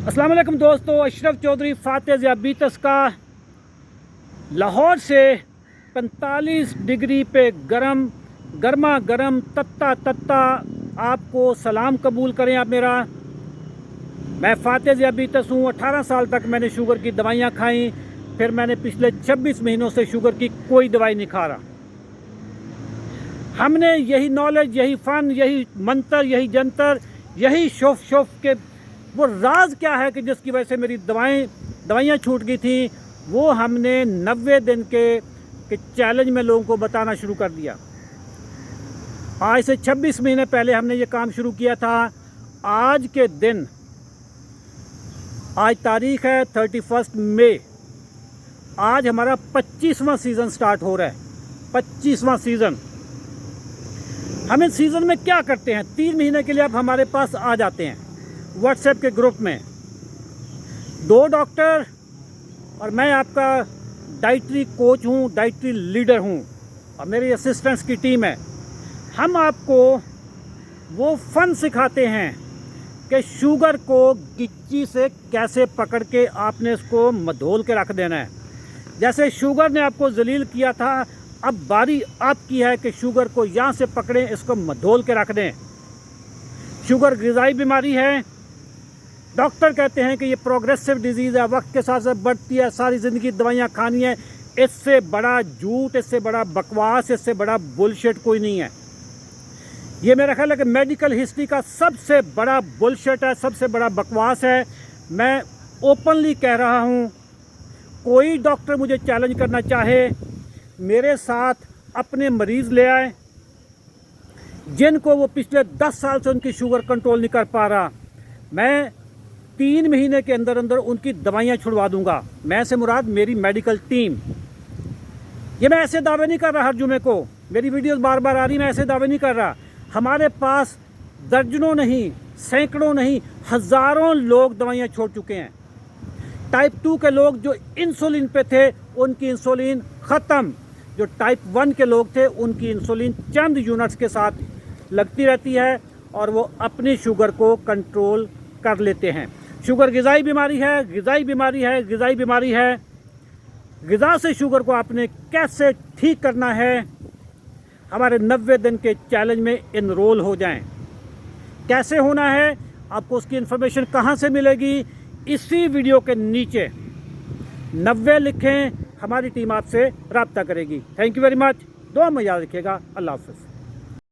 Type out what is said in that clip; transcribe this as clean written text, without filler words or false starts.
अस्सलाम वालेकुम दोस्तों, अशरफ चौधरी फातेह ज़ियाबीतस का लाहौर से 45 डिग्री पे गर्मा गर्म तत्ता आपको सलाम कबूल करें आप मेरा। मैं फातेह ज़ियाबीतस हूँ। 18 साल तक मैंने शुगर की दवाइयाँ खाई, फिर मैंने पिछले 26 महीनों से शुगर की कोई दवाई नहीं खा रहा। हमने यही नॉलेज, यही फ़न, यही मंत्र, यही जंतर, यही शोफ के वो राज क्या है कि जिसकी वजह से मेरी दवाइयाँ छूट गई थी, वो हमने 90 दिन के चैलेंज में लोगों को बताना शुरू कर दिया। आज से 26 महीने पहले हमने ये काम शुरू किया था। आज के दिन, आज तारीख है 31 मई। आज हमारा 25वां सीज़न स्टार्ट हो रहा है। 25वां सीज़न। हम इस सीज़न में क्या करते हैं? 3 महीने के लिए आप हमारे पास आ जाते हैं व्हाट्सएप के ग्रुप में। 2 डॉक्टर और मैं आपका डाइटरी कोच हूँ, डाइटरी लीडर हूँ, और मेरी असिस्टेंट्स की टीम है। हम आपको वो फ़न सिखाते हैं कि शुगर को गिच्ची से कैसे पकड़ के आपने इसको मधोल के रख देना है। जैसे शुगर ने आपको जलील किया था, अब बारी आपकी है कि शुगर को यहाँ से पकड़ें, इसको मधोल के रख दें। शुगर ग़िज़ाई बीमारी है। डॉक्टर कहते हैं कि ये प्रोग्रेसिव डिजीज़ है, वक्त के साथ साथ बढ़ती है, सारी ज़िंदगी दवाइयाँ खानी है। इससे बड़ा झूठ, इससे बड़ा बकवास, इससे बड़ा बुलशिट कोई नहीं है। ये मेरा ख्याल है कि मेडिकल हिस्ट्री का सबसे बड़ा बुलशिट है, सबसे बड़ा बकवास है। मैं ओपनली कह रहा हूँ, कोई डॉक्टर मुझे चैलेंज करना चाहे, मेरे साथ अपने मरीज़ ले आए जिनको वो पिछले 10 साल से उनकी शुगर कंट्रोल नहीं कर पा रहा। मैं 3 महीने के अंदर अंदर उनकी दवाइयाँ छुड़वा दूंगा। मैं से मुराद मेरी मेडिकल टीम। ये मैं ऐसे दावे नहीं कर रहा हर जुमे को, मेरी वीडियोस बार बार आ रही, मैं ऐसे दावे नहीं कर रहा। हमारे पास दर्जनों नहीं, सैकड़ों नहीं, हज़ारों लोग दवाइयाँ छोड़ चुके हैं। टाइप 2 के लोग जो इंसुलिन पे थे, उनकी इंसुलिन ख़त्म। जो टाइप 1 के लोग थे, उनकी इंसुलिन चंद यूनिट्स के साथ लगती रहती है और वो अपनी शुगर को कंट्रोल कर लेते हैं। शुगर ग़िज़ाई बीमारी है, ग़िज़ाई बीमारी है, ग़िज़ाई बीमारी है। ग़िज़ा से शुगर को आपने कैसे ठीक करना है, हमारे 90 दिन के चैलेंज में इनरोल हो जाएं। कैसे होना है, आपको उसकी इन्फॉर्मेशन कहाँ से मिलेगी? इसी वीडियो के नीचे 90 लिखें, हमारी टीम आपसे रब्ता करेगी। Thank you very much. दुआ में याद रखिएगा। अल्लाह हाफ़िज़।